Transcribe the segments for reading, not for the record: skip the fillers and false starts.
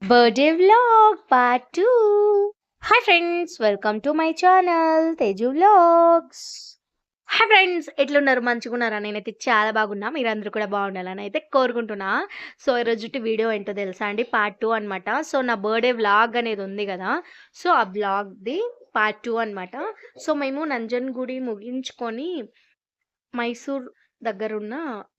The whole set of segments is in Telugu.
Birthday vlog part 2. Hi friends, welcome to my channel Teju vlogs. Hi friends, ఎట్లున్నారు? మంచిగున్నారా? నేనైతే చాలా బాగున్నా. మీరందరూ కూడా బాగుండాలని అయితే కోరుకుంటున్నా. సో ఈరోజుటి వీడియో ఏంటో తెలుసా అండి? పార్ట్ 2 అనమాట. సో నా బర్త్‌డే వ్లాగ్ అనేది ఉంది కదా! సో ఆ వ్లాగ్‌ది పార్ట్ 2 అనమాట. సో మేము నంజన్‌గూడి ముగించుకొని మైసూర్ దగ్గరున్న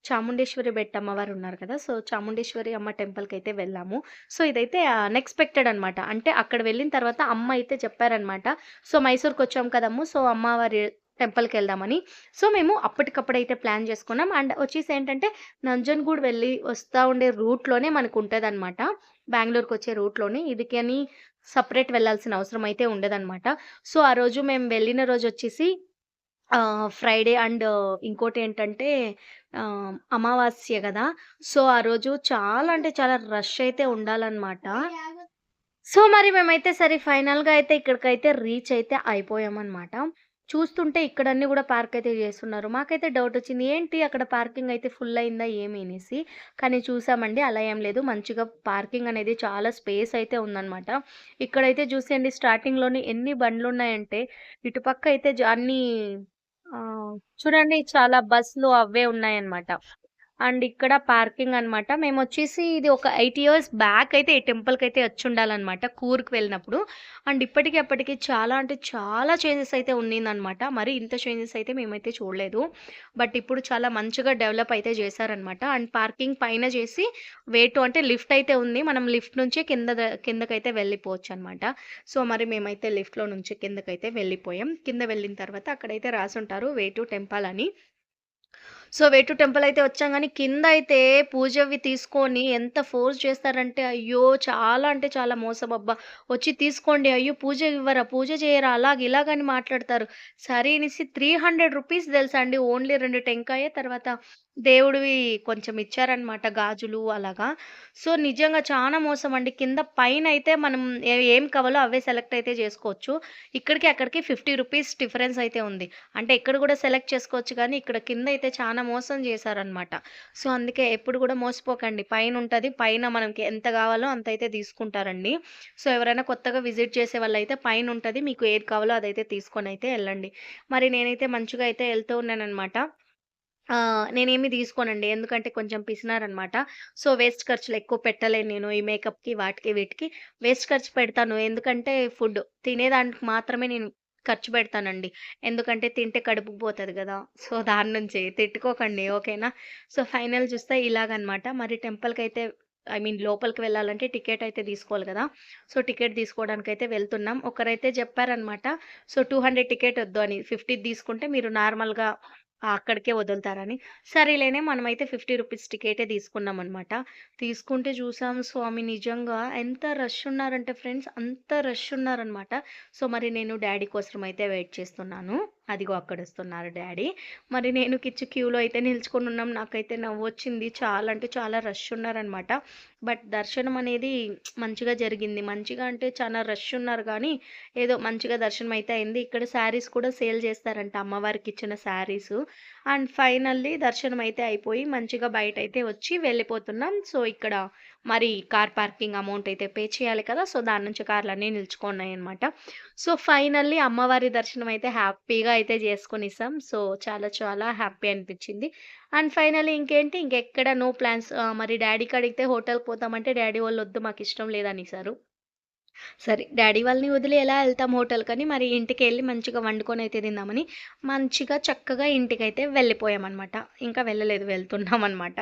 చాముండేశ్వరి బెట్ట అమ్మవారు ఉన్నారు కదా! సో, చాముండేశ్వరి అమ్మ టెంపుల్‌కైతే వెళ్ళాము. సో, ఇదైతే అన్‌ఎక్స్‌పెక్టెడ్ అనమాట. అంటే అక్కడ వెళ్ళిన తర్వాత అమ్మ అయితే చెప్పారనమాట. సో, మైసూర్‌కొచ్చాం కదమ్ము! సో, అమ్మవారి టెంపుల్‌కెళ్దామని. సో, మేము అప్పటికప్పుడైతే ప్లాన్ చేసుకున్నాం. అండ్ వచ్చేసి ఏంటంటే నంజన్‌గూడ్ వెళ్ళి వస్తా ఉండే రూట్‌లోనే మనకుంటదనమాట. బెంగుళూరుకొచ్చే రూట్‌లోనే. ఇదికని సెపరేట్ వెళ్ళాల్సిన అవసరం అయితే ఉండదనమాట. సో, ఆ రోజు మేము వెళ్ళిన రోజొచ్చేసి ఫ్రైడే అండ్ ఇంకోటేంటంటే అమావాస్య గదా! సో, ఆ రోజు చాలా అంటే చాలా రష్ అయితే ఉండాలనమాట. సో, మరి మేమైతే సరే ఫైనల్‌గా అయితే ఇక్కడికైతే రీచ్ అయితే అయిపోయామనమాట. చూస్తుంటే ఇక్కడన్నీ గూడా పార్క్ అయితే జేస్తున్నారు. మాకైతే డౌటొచ్చింది. ఏంటి అక్కడ పార్కింగ్ అయితే ఫుల్ అయిందా ఏమి అనేసి. కానీ చూసామండి అలా ఏం లేదు. మంచిగా పార్కింగ్ అనేది చాలా స్పేస్ అయితే ఉందనమాట. ఇక్కడైతే చూసేయండి స్టార్టింగ్‌లోనే ఎన్ని బండ్లున్నాయంటే ఇటుపక్క అయితే అన్నీ చూడండి చాలా బస్‌లు అవే ఉన్నాయన్నమాట. అండ్ ఇక్కడ పార్కింగ్ అన్నమాట. మేమొచ్చేసి ఇది ఒక 8 ఇయర్స్ బ్యాక్ అయితే ఈ టెంపుల్‌కైతే వచ్చుండాలన్నమాట కూర్గ్‌కి వెళ్ళినప్పుడు. అండ్ ఇప్పటికి అప్పటికి చాలా అంటే చాలా చేంజెస్ అయితే ఉన్నిందన్నమాట. మరి ఇంత చేంజెస్ అయితే మేమైతే చూడలేదు. బట్ ఇప్పుడు చాలా మంచిగా డెవలప్ అయితే చేశారన్నమాట. అండ్ పార్కింగ్ పైన చేసి వే టు అంటే లిఫ్ట్ అయితే ఉంది. మనం లిఫ్ట్ నుంచే కిందకైతే వెళ్ళిపోవచ్చన్నమాట. సో, మరి మేమైతే లిఫ్ట్‌లో నుంచి కిందకైతే వెళ్ళిపోయాం. కింద వెళ్ళిన తర్వాత అక్కడైతే రాసుంటారు వే టు టెంపల్ అని. సో, వే టు టెంపుల్ అయితే వచ్చాం గానీ, కిందయితే పూజవి తీసుకొని ఎంత ఫోర్స్ చేస్తారంటే, అయ్యో! చాలా అంటే చాలా మోసం అబ్బా! వచ్చి తీసుకోండి. అయ్యో! పూజ ఇవ్వరా? పూజ చేయరా? అలాగ ఇలాగని మాట్లాడతారు. సరే అనేసి రూ. 300 తెలుసా అండి. ఓన్లీ 2 టెంకాయ తర్వాత దేవుడివి కొంచెం ఇచ్చారనమాట గాజులు అలాగా. సో, నిజంగా చానా మోసమండి. కింద పైనయితే మనం ఏం కావాలో అవే సెలెక్ట్ అయితే చేసుకోవచ్చు. ఇక్కడికి, అక్కడికి రూ. 50 డిఫరెన్స్ అయితే ఉంది. అంటే ఇక్కడ గూడా సెలెక్ట్ చేసుకోవచ్చు గానీ, ఇక్కడ కిందయితే చానా మోసం జేశారనమాట. సో, అందుకే ఎప్పుడు గూడా మోసపోకండి. పైనుంటది. పైన మనకి ఎంత గావాలో అంతయితే తీసుకుంటారండి. సో, ఎవరైనా కొత్తగా విజిట్ చేసేవాళ్ళైతే పైనుంటది. మీకు ఏది కావాలో అదైతే తీసుకొనైతే ఎళ్ళండి. మరి నేనైతే మంచిగా అయితే ఎళ్తూ ఉన్నాననమాట. నేనేమి తీసుకోనండి. ఎందుకంటే కొంచెం పిసినారనమాట. సో, వేస్ట్ ఖర్చులెక్కువ పెట్టలేను నేను. ఈ మేకప్‌కి వాటికి వీటికి వేస్ట్ ఖర్చు పెడతాను. ఎందుకంటే ఫుడ్ తినేదానికి మాత్రమే నేను ఖర్చు పెడతానండి. ఎందుకంటే తింటే కడుపుకి పోతది గదా! సో, దాని నుంచి తిట్టుకోకండి ఓకేనా? సో, ఫైనల్ చూస్తే ఇలాగనమాట. మరి టెంపుల్‌కైతే ఐ మీన్ లోపలికి వెళ్ళాలంటే టికెట్ అయితే తీసుకోవాలి గదా! సో, టికెట్ తీసుకోవడానికైతే వెళ్తున్నాం. ఒకరైతే చెప్పారనమాట. సో, 200 టికెట్ ఒద్దు అని. 50 తీసుకుంటే మీరు నార్మల్‌గా అక్కడికే వదులుతారని. సరేలేనే మనమైతే రూ. 50 టికెటే తీసుకున్నామనమాట. తీసుకుంటే చూసాము స్వామి నిజంగా ఎంత రష్ ఉన్నారంటే ఫ్రెండ్స్ అంత రష్ ఉన్నారనమాట. సో, మరి నేను డ్యాడీ కోసం అయితే వెయిట్ చేస్తున్నాను. అదిగో అక్కడొస్తున్నారు డ్యాడీ. మరి నేను క్యూలో అయితే నిల్చుకొనున్నాం. నాకైతే నవ్వొచ్చింది. చాలా అంటే చాలా రష్ ఉన్నారనమాట. బట్ దర్శనం అనేది మంచిగా జరిగింది. మంచిగా అంటే చాలా రష్ ఉన్నారు గానీ, ఏదో మంచిగా దర్శనం అయితే అయింది. ఇక్కడ శారీస్ కూడా సేల్ చేస్తారంట అమ్మవారికిచ్చిన శారీసు. అండ్ ఫైనల్లీ దర్శనం అయితే అయిపోయి మంచిగా బయటైతే వచ్చి వెళ్ళిపోతున్నాం. సో, ఇక్కడ మరి కార్ పార్కింగ్ అమౌంట్ అయితే పే చేయాలి కదా! సో, దాని నుంచి కార్‌లన్నీ నిలుచుకున్నాయన్నమాట. సో, ఫైనల్లీ అమ్మవారి దర్శనం అయితే హ్యాపీగా అయితే చేసుకొనేసాం. సో, చాలా చాలా హ్యాపీ అనిపిచ్చింది. అండ్ ఫైనల్లీ ఇంకేంటి ఇంకెక్కడ నో ప్లాన్స్ మరి డ్యాడీకి అడిగితే హోటల్‌కి పోతామంటే డ్యాడీ వాళ్ళొద్దు మాకిష్టం లేదనేసారు. సరే. డ్యాడీ వాళ్ళని వదిలి ఎలా ఎళ్తాం హోటల్‌కని, మరి ఇంటికెళ్ళి మంచిగా వండుకొనైతే తిందామని, మంచిగా చక్కగా ఇంటికైతే వెళ్ళిపోయామనమాట. ఇంకా వెళ్ళలేదు. వెళ్తున్నామనమాట.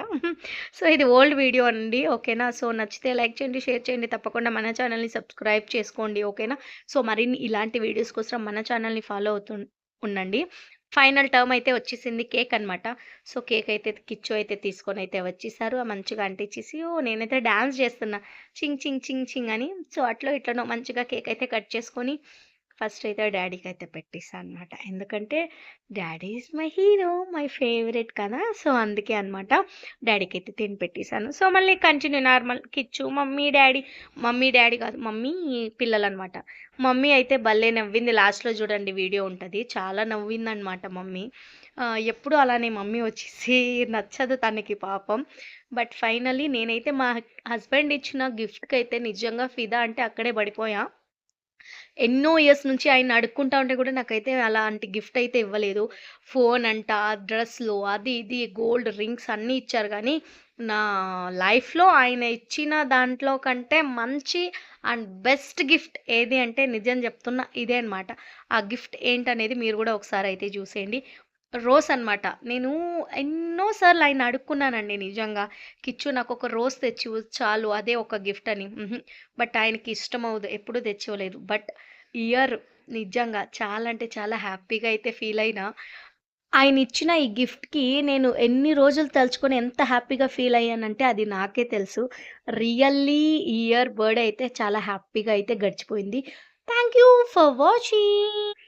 సో, ఇది ఓల్డ్ వీడియో అండి. ఓకేనా? సో, నచ్చితే లైక్ చేయండి, షేర్ చేయండి. తప్పకుండా మన ఛానెల్‌ని సబ్స్క్రైబ్ చేసుకోండి. ఓకేనా? సో, మరిన్ని ఇలాంటి వీడియోస్ కోసం మన ఛానెల్‌ని ఫాలో ఉండండి. ఫైనల్ టర్మ్ అయితే వచ్చేసింది కేక్ అనమాట. సో, కేక్ అయితే కిచ్చు అయితే తీసుకొనైతే వచ్చేసారు. మంచిగా అంటించేసి నేనైతే డాన్స్ చేస్తున్నా. చింగ్ చింగ్ చింగ్ చింగ్ అని. సో, అట్లో ఇట్లనో మంచిగా కేక్ అయితే కట్ చేసుకొని ఫస్ట్ అయితే డ్యాడీకైతే పెట్టేసా అనమాట. ఎందుకంటే daddy is my hero, my favourite కదా! సో, అందుకే అనమాట డ్యాడీకైతే తినిపెట్టేసాను. సో, మళ్ళీ continue normal Kichu, mummy, daddy కాదు మమ్మీ, పిల్లలనమాట. మమ్మీ అయితే భలే నవ్వింది. లాస్ట్‌లో చూడండి వీడియో ఉంటది. చాలా నవ్విందనమాట మమ్మీ. ఎప్పుడూ అలానే మమ్మీ వచ్చేసి నచ్చదు తనకి పాపం. బట్ ఫైనల్లీ నేనైతే మా హస్బెండ్ ఇచ్చిన గిఫ్ట్‌కైతే నిజంగా ఫిదా అంటే అక్కడే పడిపోయా. ఎన్నో ఇయర్స్ నుంచి ఆయన్ని అడుక్కుంటా ఉంటే కూడా నాకైతే అలాంటి గిఫ్ట్ అయితే ఇవ్వలేదు. ఫోన్ అంట, డ్రెస్‌లు అది ఇది గోల్డ్ రింగ్స్ అన్నీ ఇచ్చారు గానీ, నా లైఫ్‌లో ఆయన ఇచ్చిన దాంట్లో కంటే మంచి అండ్ బెస్ట్ గిఫ్ట్ ఏది అంటే నిజం చెప్తున్నా ఇదే అనమాట. ఆ గిఫ్ట్ ఏంటనేది మీరు గూడా ఒకసారయితే చూసేయండి. రోస్ అనమాట. నేను ఎన్నో సార్లు ఆయన్ని అడుక్కున్నానండి నిజంగా. కిచ్చు నాకొక రోజ్ తెచ్చివ్వు చాలు అదే ఒక గిఫ్ట్ అని. బట్ ఆయనకి ఇష్టమవ్వదు. ఎప్పుడు తెచ్చివ్వలేదు. బట్ ఇయర్ నిజంగా చాలా అంటే చాలా హ్యాపీగా అయితే ఫీల్ అయినా. ఆయనిచ్చిన ఈ గిఫ్ట్‌కి నేను ఎన్ని రోజులు తలుచుకొని ఎంత హ్యాపీగా ఫీల్ అయ్యానంటే అది నాకే తెలుసు. రియల్లీ ఈ ఇయర్ బర్త్‌డే అయితే చాలా హ్యాపీగా అయితే గడిచిపోయింది. Thank you for watching.